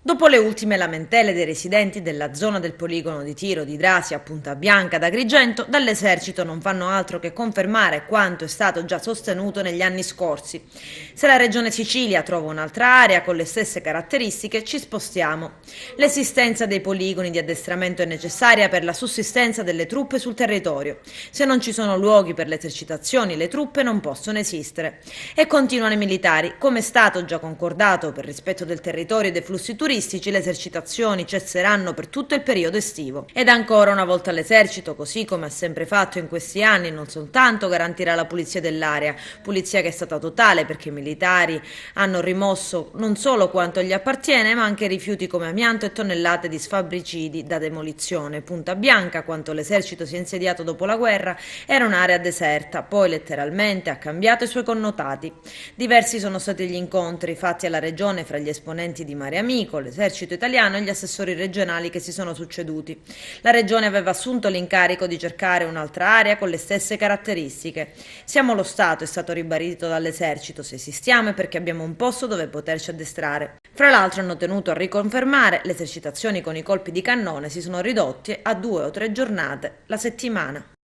Dopo le ultime lamentele dei residenti della zona del poligono di tiro di Drasi a Punta Bianca ad Agrigento, dall'esercito non fanno altro che confermare quanto è stato già sostenuto negli anni scorsi. Se la regione Sicilia trova un'altra area con le stesse caratteristiche, ci spostiamo. L'esistenza dei poligoni di addestramento è necessaria per la sussistenza delle truppe sul territorio. Se non ci sono luoghi per le esercitazioni, le truppe non possono esistere. E continuano i militari, come è stato già concordato per rispetto del territorio e dei flussi turistici, le esercitazioni cesseranno per tutto il periodo estivo. Ed ancora una volta l'esercito, così come ha sempre fatto in questi anni, non soltanto garantirà la pulizia dell'area, pulizia che è stata totale perché i militari hanno rimosso non solo quanto gli appartiene, ma anche rifiuti come amianto e tonnellate di sfabricidi da demolizione. Punta Bianca, quando l'esercito si è insediato dopo la guerra, era un'area deserta, poi letteralmente ha cambiato i suoi connotati. Diversi sono stati gli incontri fatti alla regione fra gli esponenti di Mare Amico, l'esercito italiano e gli assessori regionali che si sono succeduti. La regione aveva assunto l'incarico di cercare un'altra area con le stesse caratteristiche. Siamo lo Stato, è stato ribadito dall'esercito, se esistiamo è perché abbiamo un posto dove poterci addestrare. Fra l'altro hanno tenuto a riconfermare le esercitazioni con i colpi di cannone si sono ridotte a 2 o 3 giornate la settimana.